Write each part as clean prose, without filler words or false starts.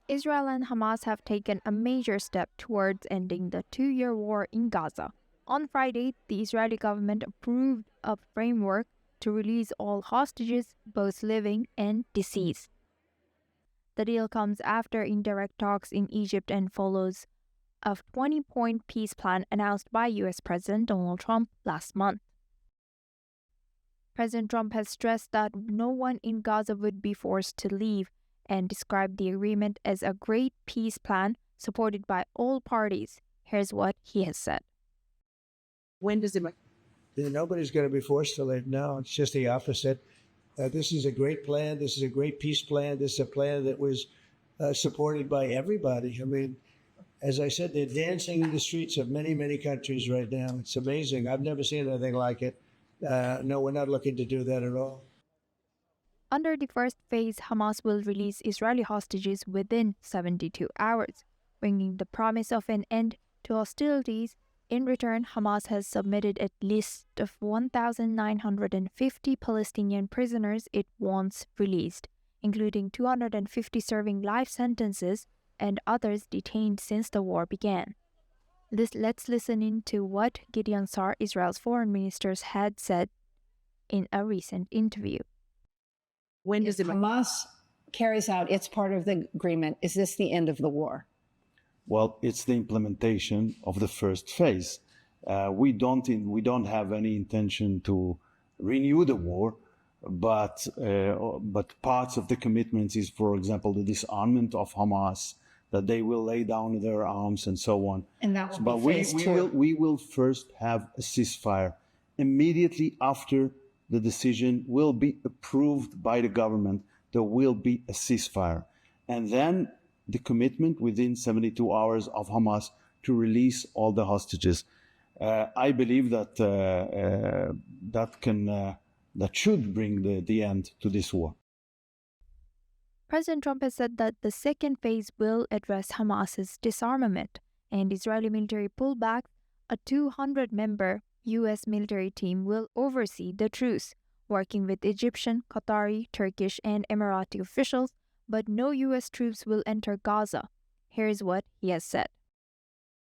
Israel and Hamas have taken a major step towards ending the two-year war in Gaza. On Friday, the Israeli government approved a framework to release all hostages, both living and deceased. The deal comes after indirect talks in Egypt and follows a 20-point peace plan announced by U.S. President Donald Trump last month. President Trump has stressed that no one in Gaza would be forced to leave and described the agreement as a great peace plan supported by all parties. Here's what he has said. When does it? Nobody's going to be forced to leave. No, it's just the opposite. This is a great plan. This is a great peace plan. This is a plan that was supported by everybody. I mean, as I said, they're dancing in the streets of many, many countries right now. It's amazing. I've never seen anything like it. No, we're not looking to do that at all. Under the first phase, Hamas will release Israeli hostages within 72 hours, bringing the promise of an end to hostilities. In return, Hamas has submitted a list of 1,950 Palestinian prisoners it wants released, including 250 serving life sentences and others detained since the war began. Let's listen in to what Gideon Sa'ar, Israel's foreign minister, had said in a recent interview. When does it? Hamas carries out its part of the agreement, is this the end of the war? Well, it's the implementation of the first phase. We don't have any intention to renew the war, but parts of the commitments is, for example, the disarmament of Hamas, that they will lay down their arms and so on. And that will be phase two. We will first have a ceasefire. Immediately after the decision will be approved by the government, there will be a ceasefire. And then the commitment within 72 hours of Hamas to release all the hostages. I believe that that should bring the end to this war. President Trump has said that the second phase will address Hamas's disarmament and Israeli military pullback. A 200-member U.S. military team will oversee the truce, working with Egyptian, Qatari, Turkish, and Emirati officials, but no U.S. troops will enter Gaza. Here's what he has said.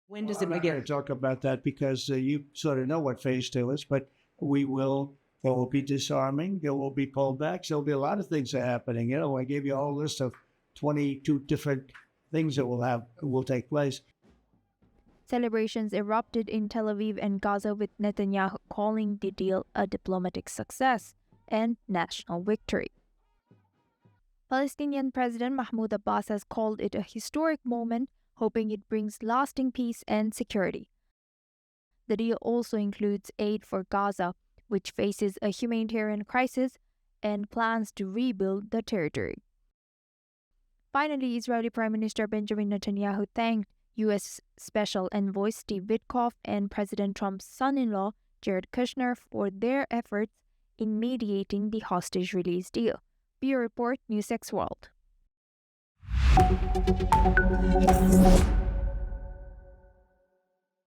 When does I'm it not going begin? to talk about that because you sort of know what phase two is, but there will be disarming, there will be pullbacks, there will be a lot of things that are happening. You know, I gave you a whole list of 22 different things that will take place. Celebrations erupted in Tel Aviv and Gaza, with Netanyahu calling the deal a diplomatic success and national victory. Palestinian President Mahmoud Abbas has called it a historic moment, hoping it brings lasting peace and security. The deal also includes aid for Gaza, which faces a humanitarian crisis, and plans to rebuild the territory. Finally, Israeli Prime Minister Benjamin Netanyahu thanked U.S. Special Envoy Steve Witkoff and President Trump's son-in-law Jared Kushner for their efforts in mediating the hostage release deal. Bureau Report, NewsX World.